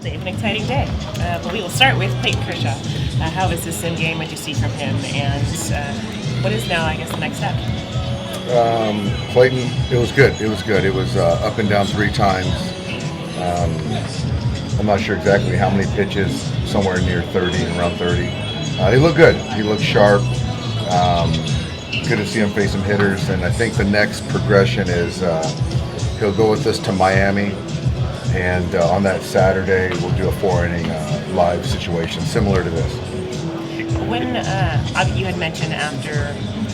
Well, Dave, an exciting day. But we will start with Clayton Kershaw. How was this in game? What did you see from him? And what is now, I guess, the next step? Clayton, it was good. It was up and down 3 times. I'm not sure exactly how many pitches, somewhere near 30, around 30. He looked good. He looked sharp. Good to see him face some hitters. And I think the next progression is he'll go with us to Miami. And on that Saturday, we'll do a 4-inning live situation similar to this. When you had mentioned after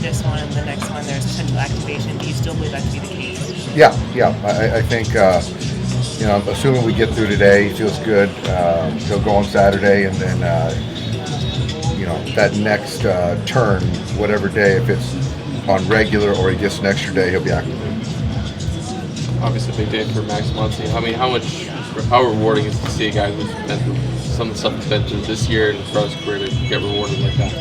this one and the next one, there's potential activation. Do you still believe that to be the case? Yeah. I think, assuming we get through today, he feels good. He'll go on Saturday, and then, that next turn, whatever day, if it's on regular or he gets an extra day, he'll be activated. Obviously, a big day for Max Muncy. I mean, how rewarding is to see a guy who's been through some of the stuff he's been through this year and throughout his career to get rewarded like that?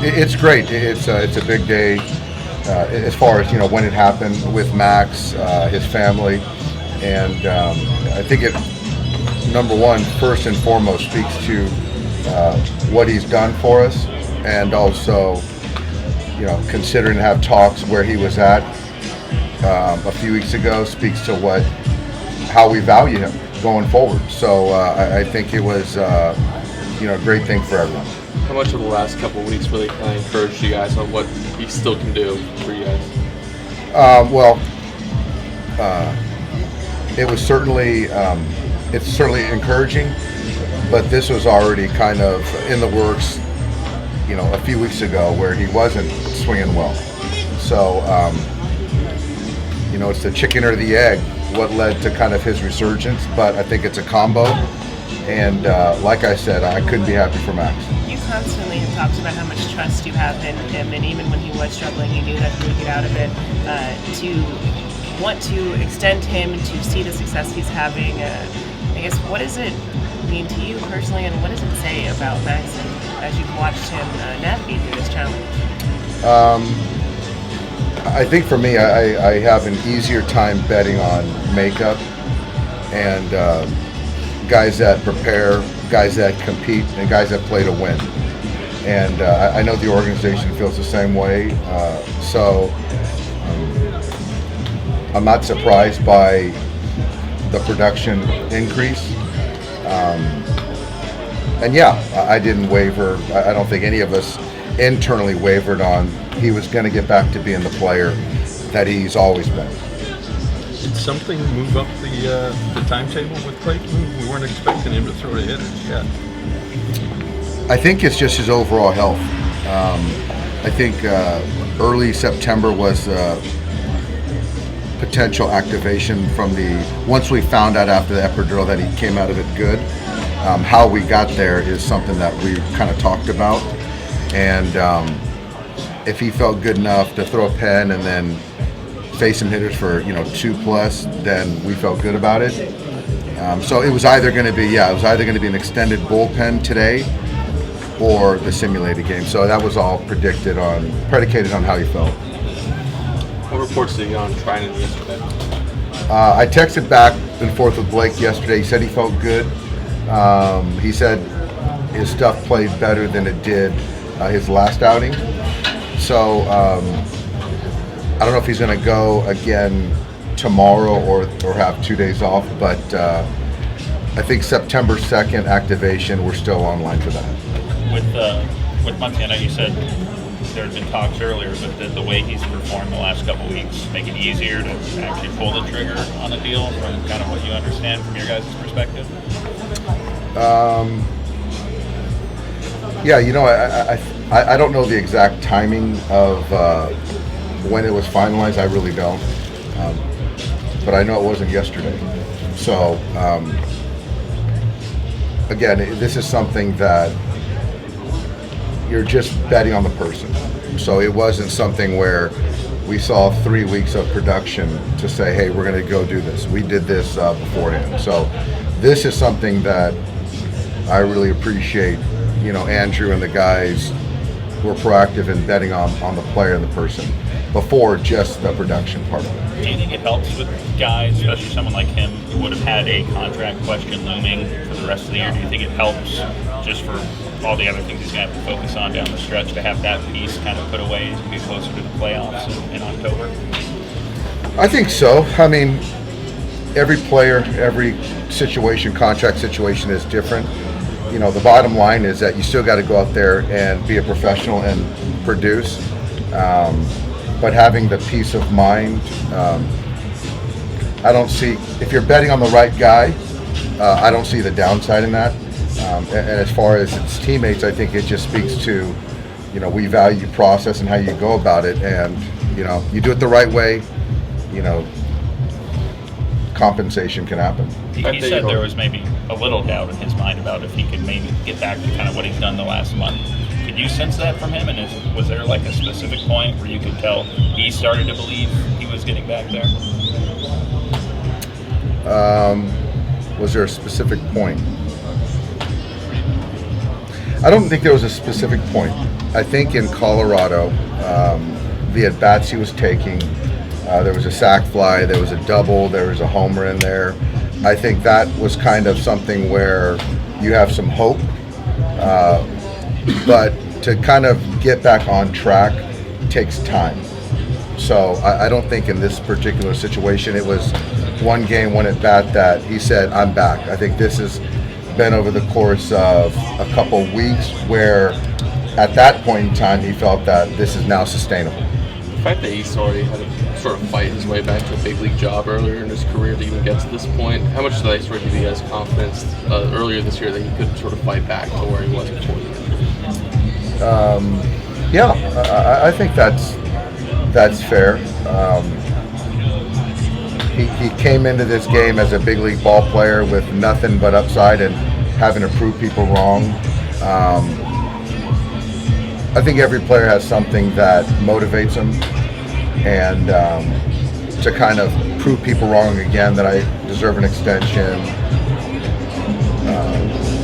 It's great. It's a big day as far as when it happened with Max, his family, and I think it number one, first and foremost, speaks to what he's done for us, and also considering to have talks where he was at a few weeks ago speaks to how we value him going forward. So I think it was a great thing for everyone. How much of the last couple of weeks really kind of encouraged you guys on what he still can do for you guys? It was certainly it's certainly encouraging, but this was already kind of in the works a few weeks ago where he wasn't swinging well. So it's the chicken or the egg, what led to kind of his resurgence, but I think it's a combo. And like I said, I couldn't be happy for Max. You constantly have talked about how much trust you have in him, and even when he was struggling, you knew that he would get out of it. To want to extend him, to see the success he's having, I guess, what does it mean to you personally, and what does it say about Max as you've watched him navigate through this challenge? I think for me, I have an easier time betting on makeup and guys that prepare, guys that compete, and guys that play to win. And I know the organization feels the same way. So I'm not surprised by the production increase. And I didn't waver. I don't think any of us internally wavered on he was going to get back to being the player that he's always been. Did something move up the timetable with Clayton? We weren't expecting him to throw to hitters yet. I think it's just his overall health. I think early September was potential activation from once we found out after the epidural that he came out of it good. How we got there is something that we kind of talked about. And if he felt good enough to throw a pen and then face some hitters for 2+, then we felt good about it. So it was either going to be an extended bullpen today or the simulated game. So that was all predicated on how he felt. What reports did you get on Treinen yesterday? I texted back and forth with Blake yesterday. He said he felt good. He said his stuff played better than it did his last outing. So I don't know if he's going to go again tomorrow or have 2 days off, but I think September 2nd activation, we're still online for that. With Muncy, I know you said there had been talks earlier, but the way he's performed the last couple of weeks make it easier to actually pull the trigger on a deal from kind of what you understand from your guys' perspective? I don't know the exact timing of when it was finalized. I really don't. But I know it wasn't yesterday. So, again, this is something that you're just betting on the person. So it wasn't something where we saw 3 weeks of production to say, hey, we're going to go do this. We did this beforehand. So this is something that I really appreciate, Andrew and the guys who are proactive in betting on the player and the person. before just the production part of it. Do you think it helps with guys, especially someone like him, who would have had a contract question looming for the rest of the year? Do you think it helps just for all the other things he's going to have to focus on down the stretch to have that piece kind of put away as you get closer to the playoffs in October? I think so. I mean, every player, every situation, contract situation is different. You know, the bottom line is that you still got to go out there and be a professional and produce. But having the peace of mind, I don't see, if you're betting on the right guy, I don't see the downside in that. And as far as its teammates, I think it just speaks to, you know, we value process and how you go about it. And, you know, you do it the right way, you know, compensation can happen. He said there was maybe a little doubt in his mind about if he could maybe get back to kind of what he's done the last month. Could you sense that from him? And was there like a specific point where you could tell he started to believe he was getting back there? Was there a specific point? I don't think there was a specific point. I think in Colorado, the at-bats he was taking, there was a sac fly, there was a double, there was a homer in there. I think that was kind of something where you have some hope, but to kind of get back on track takes time. So I don't think in this particular situation it was one game, one at bat that he said, I'm back. I think this has been over the course of a couple weeks where at that point in time he felt that this is now sustainable. The fact that he's already had to sort of fight his way back to a big league job earlier in his career to even get to this point, how much did that sort of give you guys confidence earlier this year that he could sort of fight back to where he was before the injury? I think that's fair. He came into this game as a big league ball player with nothing but upside and having to prove people wrong. I think every player has something that motivates them, and to kind of prove people wrong again that I deserve an extension.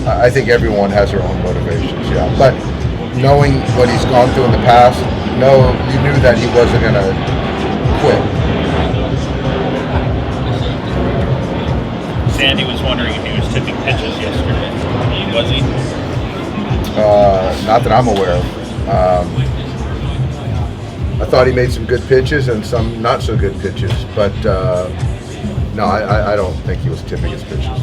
I think everyone has their own motivations, yeah. But knowing what he's gone through in the past, you knew that he wasn't going to quit. Sandy was wondering if he was tipping pitches yesterday. Was he? Not that I'm aware of. I thought he made some good pitches and some not so good pitches, but no, I don't think he was tipping his pitches.